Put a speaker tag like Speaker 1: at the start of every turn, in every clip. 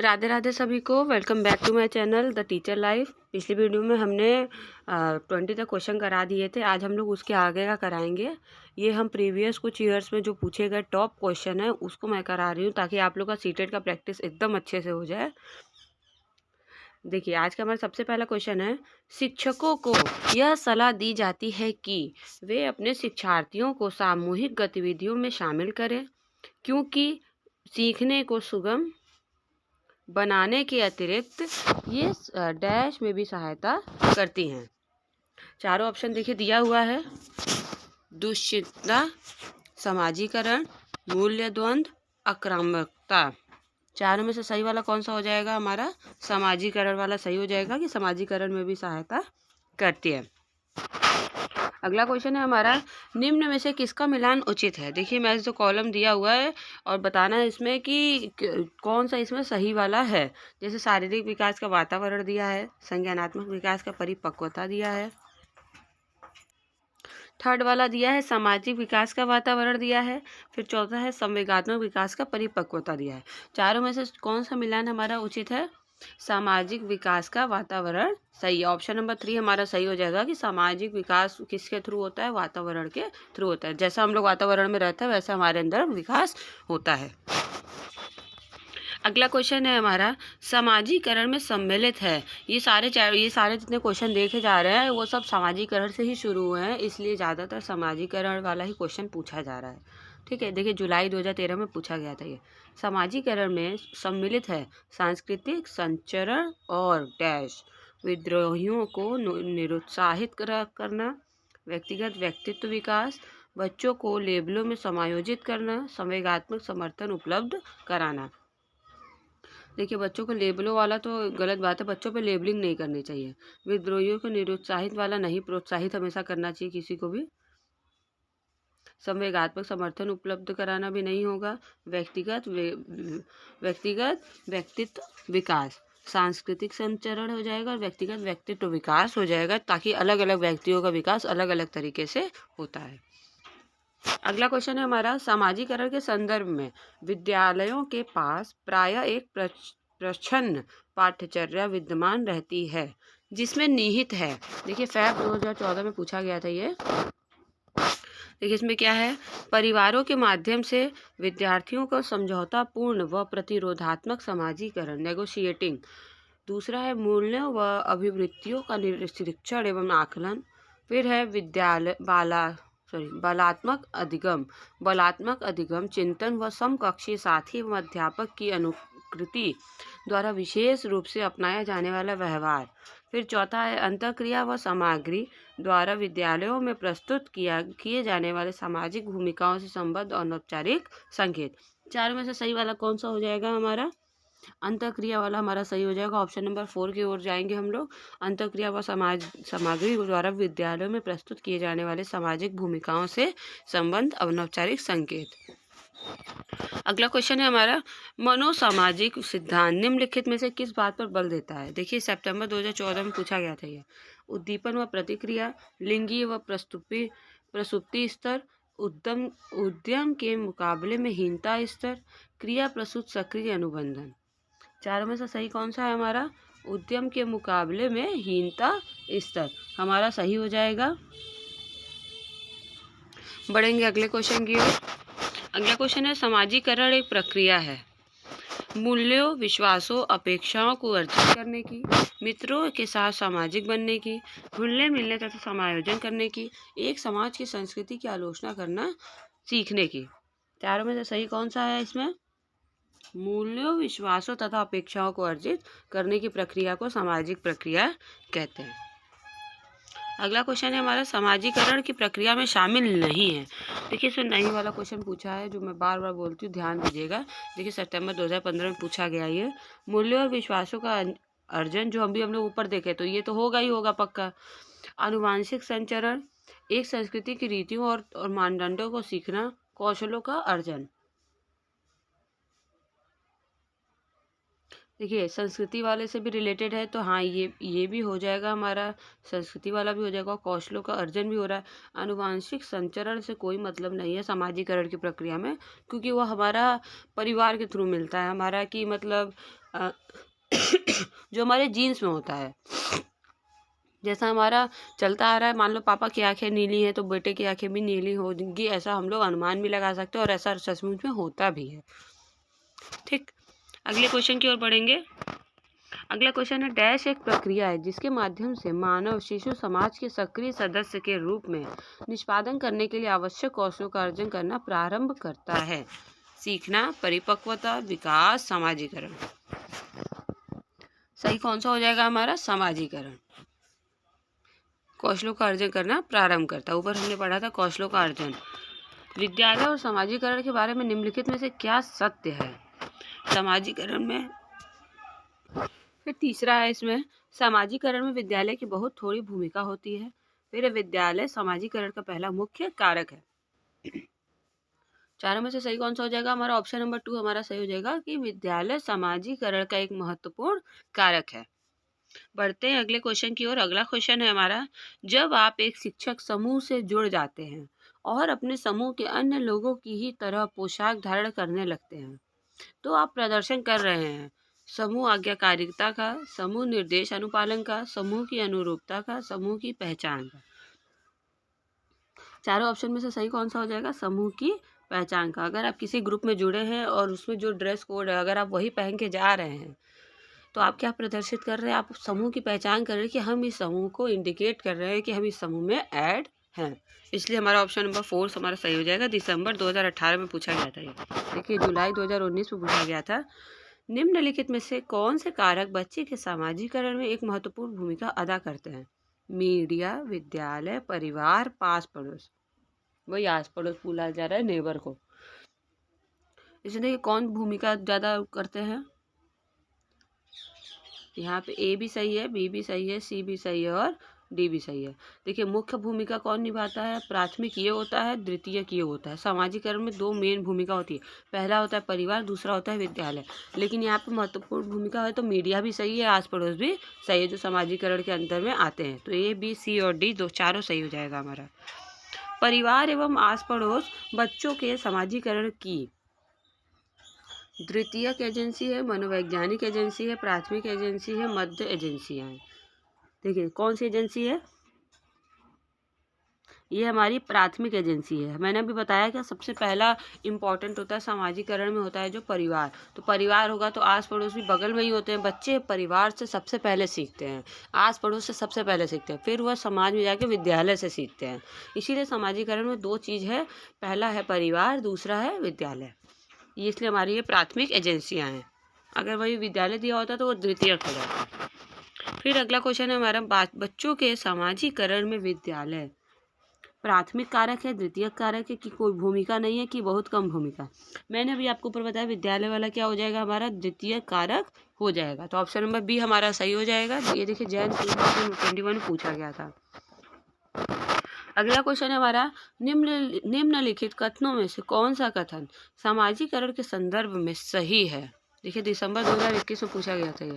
Speaker 1: राधे राधे सभी को। Welcome back to my channel the teacher life. पिछली वीडियो में हमने 20 तक क्वेश्चन करा दिए थे। आज हम लोग उसके आगे का कराएंगे। ये हम प्रीवियस कुछ ईयर्स में जो पूछे गए टॉप क्वेश्चन है उसको मैं करा रही हूँ ताकि आप लोग का सीटेट का प्रैक्टिस एकदम अच्छे से हो जाए। देखिए, आज का हमारा सबसे पहला क्वेश्चन है, शिक्षकों को यह सलाह दी जाती है कि वे अपने शिक्षार्थियों को सामूहिक गतिविधियों में शामिल करें क्योंकि सीखने को सुगम बनाने के अतिरिक्त ये डैश में भी सहायता करती हैं। चारों ऑप्शन देखिए दिया हुआ है, दुश्चिंता, समाजीकरण, मूल्य द्वंद्व, आक्रामकता। चारों में से सही वाला कौन सा हो जाएगा? हमारा समाजीकरण वाला सही हो जाएगा कि समाजीकरण में भी सहायता करती है। अगला क्वेश्चन है हमारा, निम्न में से किसका मिलान उचित है? देखिए, मैं जो कॉलम दिया हुआ है और बताना है इसमें कि कौन सा इसमें सही वाला है। जैसे शारीरिक विकास का वातावरण दिया है, संज्ञानात्मक विकास का परिपक्वता दिया है, थर्ड वाला दिया है सामाजिक विकास का वातावरण दिया है, फिर चौथा है संवेगात्मक विकास का परिपक्वता दिया है। चारों में से कौन सा मिलान हमारा उचित है? सामाजिक विकास का वातावरण सही है। ऑप्शन नंबर 3 हमारा सही हो जाएगा कि सामाजिक विकास किसके थ्रू होता है? वातावरण के थ्रू होता है। जैसा हम लोग वातावरण में रहते हैं वैसा हमारे अंदर विकास होता है। अगला क्वेश्चन है हमारा, समाजीकरण में सम्मिलित है। ये सारे जितने क्वेश्चन देखे जा रहे हैं वो सब समाजीकरण से ही शुरू हुए हैं, इसलिए ज़्यादातर समाजीकरण वाला ही क्वेश्चन पूछा जा रहा है। ठीक है, देखिए जुलाई 2013 में पूछा गया था। ये समाजीकरण में सम्मिलित है सांस्कृतिक संचरण और डैश विद्रोहियों को निरुत्साहित करना, व्यक्तिगत व्यक्तित्व विकास, बच्चों को लेबलों में समायोजित करना, संवेगात्मक समर्थन उपलब्ध कराना। देखिए, बच्चों को लेबलों वाला तो गलत बात है, बच्चों पे लेबलिंग नहीं करनी चाहिए। विद्रोहियों को निरुत्साहित वाला नहीं, प्रोत्साहित हमेशा करना चाहिए किसी को भी। संवेगात्मक समर्थन उपलब्ध कराना भी नहीं होगा। व्यक्तिगत व्यक्तित्व विकास, सांस्कृतिक संचरण हो जाएगा और व्यक्तिगत व्यक्तित्व विकास हो जाएगा, ताकि अलग अलग व्यक्तियों का विकास अलग अलग तरीके से होता है। अगला क्वेश्चन है हमारा, समाजीकरण के संदर्भ में विद्यालयों के पास प्रायः एक प्रच्छन्न पाठ्यचर्या विद्यमान रहती है जिसमें निहित है। देखिए, फैब 2014 में पूछा गया था ये। देखिए, इसमें क्या है? परिवारों के माध्यम से विद्यार्थियों का समझौतापूर्ण व प्रतिरोधात्मक समाजीकरण, नेगोशिएटिंग। दूसरा है मूल्यों व अभिवृत्तियों का निरीक्षण एवं आकलन। फिर है बलात्मक अधिगम चिंतन व समकक्षीय साथी व अध्यापक की अनुकृति द्वारा विशेष रूप से अपनाया जाने वाला व्यवहार। फिर चौथा है अंतःक्रिया व सामग्री द्वारा विद्यालयों में प्रस्तुत किए जाने वाले सामाजिक भूमिकाओं से संबद्ध अनौपचारिक संकेत। चारों में से सही वाला कौन सा हो जाएगा? हमारा अंतःक्रिया वाला हमारा सही हो जाएगा। ऑप्शन नंबर 4 की ओर जाएंगे हम लोग। अंतःक्रिया व सामग्री द्वारा विद्यालयों में प्रस्तुत किए जाने वाले सामाजिक भूमिकाओं से संबंध अनौपचारिक संकेत। अगला क्वेश्चन है हमारा, मनोसामाजिक सिद्धांत निम्नलिखित में से किस बात पर बल देता है? देखिए, सितंबर 2014 में पूछा गया था ये। उद्दीपन व प्रतिक्रिया, लिंगीय व प्रसुप्ति स्तर, उद्यम के मुकाबले में हीनता स्तर, क्रिया प्रसूत सक्रिय अनुबंधन। चारों में से सही कौन सा है हमारा? उद्यम के मुकाबले में हीनता स्तर हमारा सही हो जाएगा। बढ़ेंगे अगले क्वेश्चन की ओर। अगला क्वेश्चन है, समाजीकरण एक प्रक्रिया है मूल्यों, विश्वासों, अपेक्षाओं को अर्जित करने की, मित्रों के साथ सामाजिक बनने की, घुलने मिलने तथा समायोजन करने की, एक समाज की संस्कृति की आलोचना करना सीखने की। चारों में से सही कौन सा है इसमें? मूल्यों, विश्वासों तथा अपेक्षाओं को अर्जित करने की प्रक्रिया को सामाजिक प्रक्रिया कहते हैं। अगला क्वेश्चन है हमारा, समाजीकरण की प्रक्रिया में शामिल नहीं है। देखिए, इसमें नहीं वाला क्वेश्चन पूछा है जो मैं बार बार बोलती हूँ, ध्यान दीजिएगा। देखिए, सितंबर 2015 में पूछा गया ये। मूल्यों और विश्वासों का अर्जन, जो हम लोग ऊपर देखे तो ये तो होगा ही होगा पक्का। आनुवांशिक संचरण, एक संस्कृति की रीतियों और मानदंडों को सीखना, कौशलों का अर्जन। देखिए, संस्कृति वाले से भी रिलेटेड है तो हाँ, ये भी हो जाएगा हमारा, संस्कृति वाला भी हो जाएगा, कौशलों का अर्जन भी हो रहा है। आनुवांशिक संचरण से कोई मतलब नहीं है समाजीकरण की प्रक्रिया में, क्योंकि वो हमारा परिवार के थ्रू मिलता है हमारा, कि मतलब अ, जो हमारे जीन्स में होता है। जैसा हमारा चलता आ रहा है, मान लो पापा की आंखें नीली हैं तो बेटे की आंखें भी नीली होंगी, ऐसा हम लोग अनुमान भी लगा सकते हैं और ऐसा सचमुच में होता भी है। ठीक, अगले क्वेश्चन की ओर बढ़ेंगे। अगला क्वेश्चन है, डैश एक प्रक्रिया है जिसके माध्यम से मानव शिशु समाज के सक्रिय सदस्य के रूप में निष्पादन करने के लिए आवश्यक कौशलों का अर्जन करना प्रारंभ करता है। सीखना, परिपक्वता, विकास, समाजीकरण। सही कौन सा हो जाएगा हमारा? समाजीकरण। कौशलों का अर्जन करना प्रारंभ करता है। ऊपर हमने पढ़ा था कौशलों का अर्जन। विद्यालय और समाजीकरण के बारे में निम्नलिखित में से क्या सत्य है? समाजीकरण में, फिर तीसरा है इसमें, समाजीकरण में विद्यालय की बहुत थोड़ी भूमिका होती है। फिर विद्यालय समाजीकरण का पहला मुख्य कारक है। चारों में से सही कौन सा हो जाएगा? हमारा ऑप्शन नंबर 2 हमारा सही हो जाएगा कि विद्यालय समाजीकरण का एक महत्वपूर्ण कारक है। बढ़ते हैं अगले क्वेश्चन की ओर। अगला क्वेश्चन है हमारा, जब आप एक शिक्षक समूह से जुड़ जाते हैं और अपने समूह के अन्य लोगों की ही तरह पोशाक धारण करने लगते हैं तो आप प्रदर्शन कर रहे हैं समूह आज्ञाकारिता का, समूह निर्देश अनुपालन का, समूह की अनुरूपता का, समूह की पहचान का। चारों ऑप्शन में से सही कौन सा हो जाएगा? समूह की पहचान का। अगर आप किसी ग्रुप में जुड़े हैं और उसमें जो ड्रेस कोड है अगर आप वही पहन के जा रहे हैं तो आप क्या प्रदर्शित कर रहे हैं? आप समूह की पहचान कर रहे हैं कि हम इस समूह को इंडिकेट कर रहे हैं कि हम इस समूह में ऐड हैं। इसलिए हमारा ऑप्शन नंबर 4 हमारा सही हो जाएगा। दिसंबर 2018 में पूछा गया था ये। देखिए जुलाई 2019 में पूछा गया था। निम्नलिखित में से कौन से कारक बच्चे के समाजीकरण में एक महत्वपूर्ण भूमिका अदा करते हैं? मीडिया, विद्यालय, परिवार, पास पड़ोस। वही आस पड़ोस बोला जा रहा है, नेबर को। इसमें देखिए कौन भूमिका ज़्यादा करते हैं? यहाँ पे ए भी सही है, बी भी सही है, सी भी सही है और डी भी सही है। देखिए मुख्य भूमिका कौन निभाता है? प्राथमिक ये होता है, द्वितीयक ये होता है। समाजीकरण में दो मेन भूमिका होती है, पहला होता है परिवार, दूसरा होता है विद्यालय। लेकिन यहाँ पे महत्वपूर्ण भूमिका है तो मीडिया भी सही है, आस पड़ोस भी सही है, जो समाजीकरण के अंदर में आते हैं। तो ए, बी, सी और डी चारों सही हो जाएगा हमारा। परिवार एवं आस पड़ोस बच्चों के समाजीकरण की द्वितीयक एजेंसी है, मनोवैज्ञानिक एजेंसी है, प्राथमिक एजेंसी है, मध्य एजेंसियां हैं। देखिए कौन सी एजेंसी है? ये हमारी प्राथमिक एजेंसी है। मैंने अभी बताया कि सबसे पहला इम्पॉर्टेंट होता है समाजीकरण में होता है जो परिवार। तो परिवार होगा तो आस पड़ोस भी बगल में ही होते हैं। बच्चे परिवार से सबसे पहले सीखते हैं, आस पड़ोस से सबसे पहले सीखते हैं, फिर वह समाज में जाके विद्यालय से सीखते हैं। इसीलिए समाजीकरण में दो चीज़ है, पहला है परिवार, दूसरा है विद्यालय। ये इसलिए हमारी ये प्राथमिक एजेंसियां हैं। अगर वही विद्यालय दिया होता तो वो द्वितीयक हो जाता। फिर अगला क्वेश्चन है हमारा, बच्चों के समाजीकरण में विद्यालय प्राथमिक कारक है, द्वितीयक कारक है, कि कोई भूमिका नहीं है, कि बहुत कम भूमिका। मैंने अभी आपको ऊपर बताया विद्यालय वाला क्या हो जाएगा हमारा? द्वितीयक कारक हो जाएगा। तो ऑप्शन नंबर बी हमारा सही हो जाएगा। ये देखिए जैन 2021 में पूछा गया था। अगला क्वेश्चन है हमारा, निम्नलिखित कथनों में से कौन सा कथन समाजीकरण के संदर्भ में सही है? देखिए दिसंबर 2021 में पूछा गया था ये।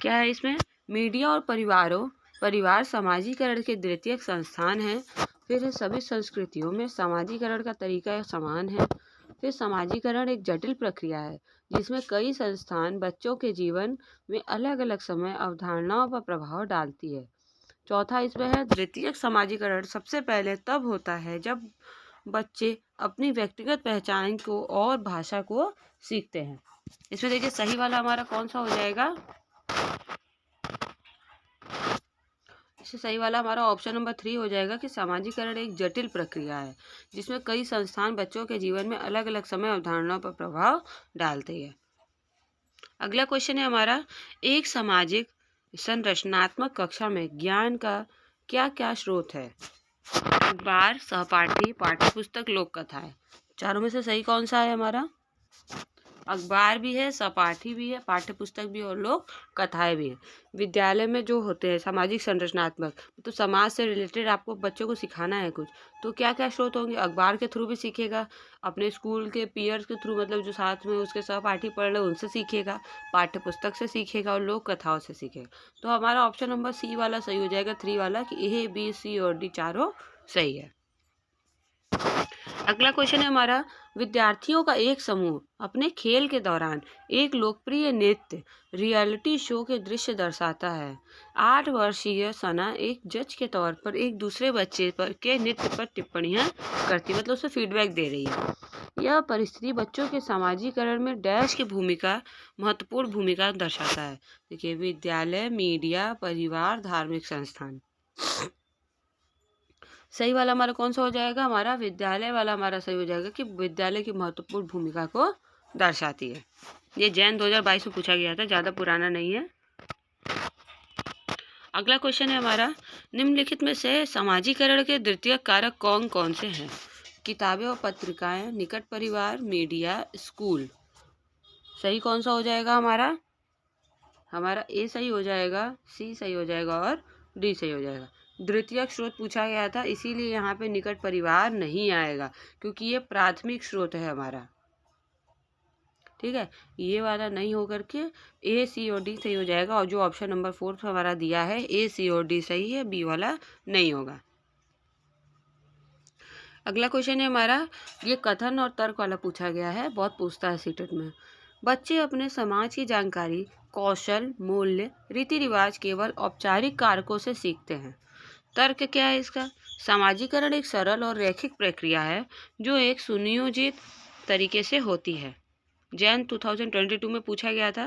Speaker 1: क्या है इसमें? मीडिया और परिवार समाजीकरण के द्वितीयक संस्थान हैं। फिर सभी संस्कृतियों में समाजीकरण का तरीका समान है। फिर समाजीकरण एक जटिल प्रक्रिया है जिसमें कई संस्थान बच्चों के जीवन में अलग अलग समय अवधारणाओं पर प्रभाव डालती है। चौथा इसमें है, द्वितीयक समाजीकरण सबसे पहले तब होता है जब बच्चे अपनी व्यक्तिगत पहचान को और भाषा को सीखते हैं। इसमें देखिए सही वाला हमारा कौन सा हो जाएगा? इससे सही वाला हमारा ऑप्शन नंबर 3 हो जाएगा कि समाजीकरण एक जटिल प्रक्रिया है जिसमें कई संस्थान बच्चों के जीवन में अलग अलग समय अवधारणाओं पर प्रभाव डालते हैं। अगला क्वेश्चन है हमारा, एक सामाजिक संरचनात्मक कक्षा में ज्ञान का क्या क्या स्रोत है? अखबार, सहपाठी, पाठ्यपुस्तक, लोक कथाएं। चारों में से सही कौन सा है हमारा? अखबार भी है, सहपाठी भी है, पाठ्यपुस्तक भी और लोक कथाएं भी है। विद्यालय में जो होते हैं सामाजिक संरचनात्मक, तो समाज से रिलेटेड आपको बच्चों को सिखाना है कुछ, तो क्या क्या स्रोत होंगे? अखबार के थ्रू भी सीखेगा, अपने स्कूल के पीयर्स के थ्रू, मतलब जो साथ में उसके सहपाठी पढ़ रहे उनसे सीखेगा, पाठ्यपुस्तक से सीखेगा और लोक कथाओं से सीखेगा। तो हमारा ऑप्शन नंबर सी वाला सही हो जाएगा, 3 वाला, कि ए, बी, सी और डी चारों सही है। अगला क्वेश्चन है हमारा, विद्यार्थियों का एक समूह अपने खेल के दौरान एक लोकप्रिय नृत्य रियलिटी शो के दृश्य दर्शाता है। 8 वर्षीय सना एक जज के तौर पर एक दूसरे बच्चे के नृत्य पर टिप्पणियां करती, मतलब उसे फीडबैक दे रही है। यह परिस्थिति बच्चों के सामाजिकरण में डैश की भूमिका महत्वपूर्ण भूमिका दर्शाता है। देखिए, विद्यालय, मीडिया, परिवार, धार्मिक संस्थान। सही वाला हमारा कौन सा हो जाएगा? हमारा विद्यालय वाला हमारा सही हो जाएगा कि विद्यालय की महत्वपूर्ण भूमिका को दर्शाती है। ये जैन 2022 में पूछा गया था, ज़्यादा पुराना नहीं है। अगला क्वेश्चन है हमारा, निम्नलिखित में से सामाजिकरण के द्वितीय कारक कौन कौन से हैं? किताबें और पत्रिकाएं, निकट परिवार, मीडिया, स्कूल। सही कौन सा हो जाएगा हमारा? हमारा ए सही हो जाएगा, सी सही हो जाएगा और डी सही हो जाएगा। द्वितीयक स्रोत पूछा गया था, इसीलिए यहाँ पे निकट परिवार नहीं आएगा, क्योंकि ये प्राथमिक स्रोत है हमारा। ठीक है, ये वाला नहीं होकर के ए, सी और डी सही हो जाएगा। और जो ऑप्शन नंबर 4 हमारा दिया है, ए, सी और डी सही है, बी वाला नहीं होगा। अगला क्वेश्चन है हमारा, ये कथन और तर्क वाला पूछा गया है, बहुत पूछता है सीटेट में। बच्चे अपने समाज की जानकारी, कौशल, मूल्य, रीति रिवाज केवल औपचारिक कारकों से सीखते हैं। तर्क क्या है इसका? सामाजिकरण एक सरल और रैखिक प्रक्रिया है जो एक सुनियोजित तरीके से होती है। जैन 2022 में पूछा गया था।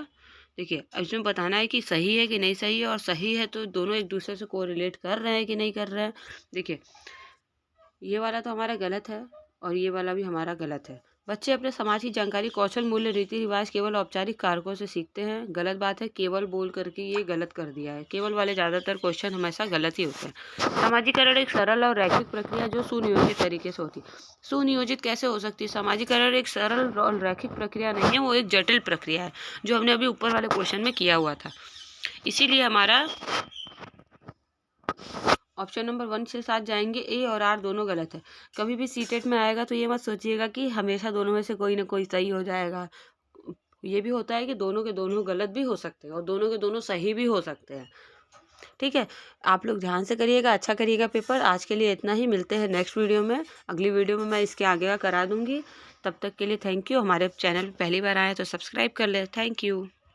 Speaker 1: देखिए, अब इसमें बताना है कि सही है कि नहीं सही है, और सही है तो दोनों एक दूसरे से कोरिलेट कर रहे हैं कि नहीं कर रहे हैं। देखिए, ये वाला तो हमारा गलत है और ये वाला भी हमारा गलत है। बच्चे अपने समाज की जानकारी, कौशल, मूल्य, रीति रिवाज केवल औपचारिक कारकों से सीखते हैं। गलत बात है, केवल बोल करके ये गलत कर दिया है। केवल वाले ज़्यादातर क्वेश्चन हमेशा गलत ही होते हैं। सामाजिकरण एक सरल और रैखिक प्रक्रिया जो सुनियोजित तरीके से होती है। सुनियोजित कैसे हो सकती है? सामाजिकरण एक सरल और रैखिक प्रक्रिया नहीं है, वो एक जटिल प्रक्रिया है, जो हमने अभी ऊपर वाले क्वेश्चन में किया हुआ था। इसीलिए हमारा ऑप्शन नंबर 1 से 7 जाएंगे। ए और आर दोनों गलत है। कभी भी सीटेट में आएगा तो ये मत सोचिएगा कि हमेशा दोनों में से कोई ना कोई सही हो जाएगा। ये भी होता है कि दोनों के दोनों गलत भी हो सकते हैं और दोनों के दोनों सही भी हो सकते हैं। ठीक है, आप लोग ध्यान से करिएगा, अच्छा करिएगा पेपर। आज के लिए इतना ही, मिलते हैं नेक्स्ट वीडियो में। अगली वीडियो में मैं इसके आगे का करा दूंगी। तब तक के लिए थैंक यू। हमारे चैनल पर पहली बार आए तो सब्सक्राइब कर ले। Thank you.